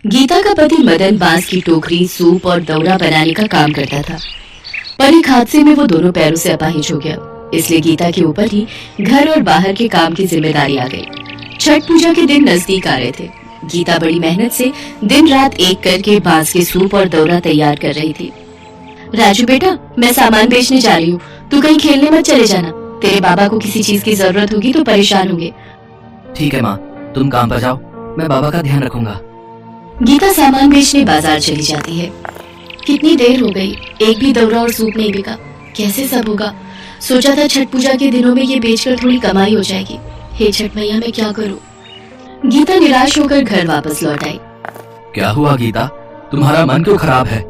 गीता का पति मदन बांस की टोकरी, सूप और दौरा बनाने का काम करता था, पर एक हादसे में वो दोनों पैरों से अपाहिज हो गया। इसलिए गीता के ऊपर ही घर और बाहर के काम की जिम्मेदारी आ गई। छठ पूजा के दिन नजदीक आ रहे थे। गीता बड़ी मेहनत से दिन रात एक करके बांस के सूप और दौरा तैयार कर रही थी। राजू बेटा, मैं सामान बेचने जा रही हूँ, तू कहीं खेलने मत चले जाना। तेरे बाबा को किसी चीज की जरूरत होगी तो परेशान होंगे। ठीक है माँ, तुम काम पर जाओ, मैं बाबा का ध्यान रखूंगा। गीता सामान बेचने बाजार चली जाती है। कितनी देर हो गई, एक भी दौरा और सूप नहीं बिका। कैसे सब होगा? सोचा था छठ पूजा के दिनों में ये बेचकर थोड़ी कमाई हो जाएगी। हे छठ मैया, मैं क्या करूं? गीता निराश होकर घर वापस लौट आई। क्या हुआ गीता, तुम्हारा मन क्यों खराब है?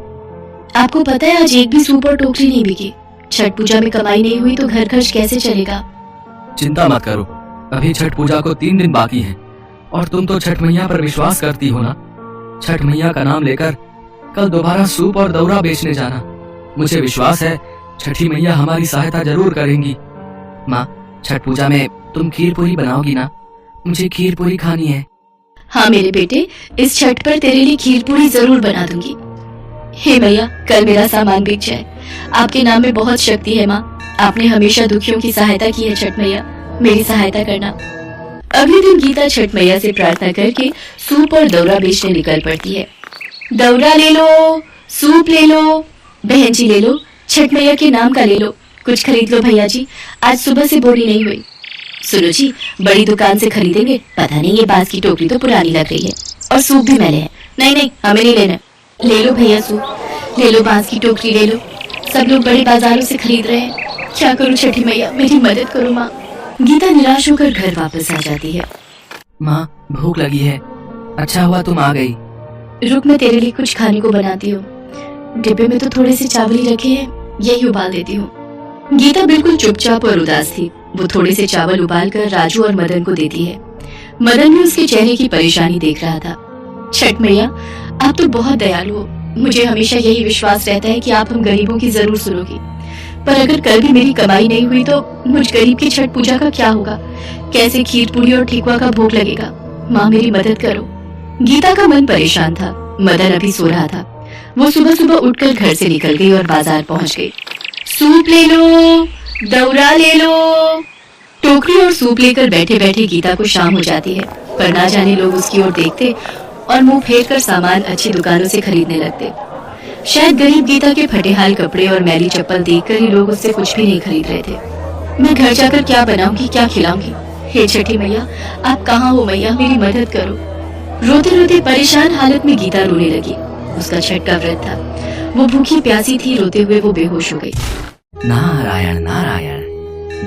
आपको पता है आज एक भी सूप और टोकरी नहीं बिकी। छठ पूजा में कमाई नहीं हुई तो घर खर्च कैसे चलेगा? चिंता मत करो, अभी छठ पूजा को 3 दिन बाकी हैं और तुम तो छठ मैया पर विश्वास करती हो ना। छठ मैया का नाम लेकर कल दोबारा सूप और दौरा बेचने जाना। मुझे विश्वास है छठी मैया हमारी सहायता जरूर करेंगी। माँ, छठ पूजा में तुम खीर पूरी बनाओगी ना? मुझे खीर पूरी खानी है। हाँ मेरे बेटे, इस छठ पर तेरे लिए खीर पूरी जरूर बना दूंगी। हे मैया, कल मेरा सामान बिक जाए। आपके नाम में बहुत शक्ति है माँ। आपने हमेशा दुखियों की सहायता की है छठ मैया, मेरी सहायता करना। अगले दिन गीता छठ मैया से प्रार्थना करके सूप और दौरा बेचने निकल पड़ती है। दौरा ले लो, सूप ले लो, बहन जी ले लो, छठ मैया के नाम का ले लो। कुछ खरीद लो भैया जी, आज सुबह से बोरी नहीं हुई। सुनो जी, बड़ी दुकान से खरीदेंगे। पता नहीं ये बांस की टोकरी तो पुरानी लग रही है और सूप भी मैले हैं। नहीं नहीं, हमें नहीं लेना। ले लो भैया सूप, ले लो बांस की टोकरी ले लो। सब लोग बड़े बाजारों से खरीद रहे हैं। क्या करूँ छठी मैया, मेरी मदद करो माँ। गीता निराश होकर घर वापस आ जाती है। माँ, भूख लगी है, अच्छा हुआ तुम आ गई। रुक, मैं तेरे लिए कुछ खाने को बनाती हूँ। डिब्बे में तो थोड़े से चावल ही रखे हैं, यही उबाल देती हूँ। गीता बिल्कुल चुपचाप और उदास थी। वो थोड़े से चावल उबाल कर राजू और मदन को देती है। मदन भी उसके चेहरे की परेशानी देख रहा था। छठ मैया, आप तो बहुत दयालु हो। मुझे हमेशा यही विश्वास रहता है कि आप हम गरीबों की जरूर सुनोगी। पर अगर कल भी मेरी कमाई नहीं हुई तो मुझ गरीब की छठ पूजा का क्या होगा? कैसे खीर पूरी और ठेकुआ का भोग लगेगा? माँ, मेरी मदद करो। गीता का मन परेशान था। मदन अभी सो रहा था। वो सुबह सुबह उठकर घर से निकल गई और बाजार पहुंच गई। सूप ले लो, दौरा ले लो। टोकरी और सूप लेकर बैठे बैठे गीता को शाम हो जाती है, पर ना जाने लोग उसकी ओर देखते और मुंह फेर कर सामान अच्छी दुकानों से खरीदने लगते। शायद गरीब गीता के फटेहाल कपड़े और मैली चप्पल देखकर ही लोग उससे कुछ भी नहीं खरीद रहे थे। मैं घर जाकर क्या बनाऊंगी, क्या खिलाऊंगी? हे छठी मैया, आप कहाँ हो मैया, मेरी मदद करो। रोते रोते परेशान हालत में गीता रोने लगी। उसका छठ का व्रत था। वो भूखी प्यासी थी। रोते हुए वो बेहोश हो गई। नारायण नारायण,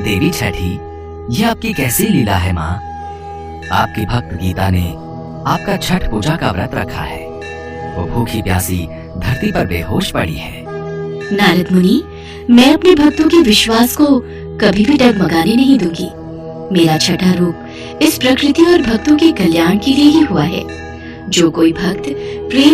देवी छठी, ये आपकी कैसी लीला है माँ? आपकी भक्त गीता ने आपका छठ पूजा का व्रत रखा है। वो भूखी प्यासी धरती पर बेहोश पड़ी है। नारद मुनि, मैं अपने भक्तों के विश्वास को कभी भी डगमगाने नहीं दूंगी। मेरा छठा रूप इस प्रकृति और भक्तों के कल्याण के लिए ही हुआ है। जो कोई भक्त प्रेम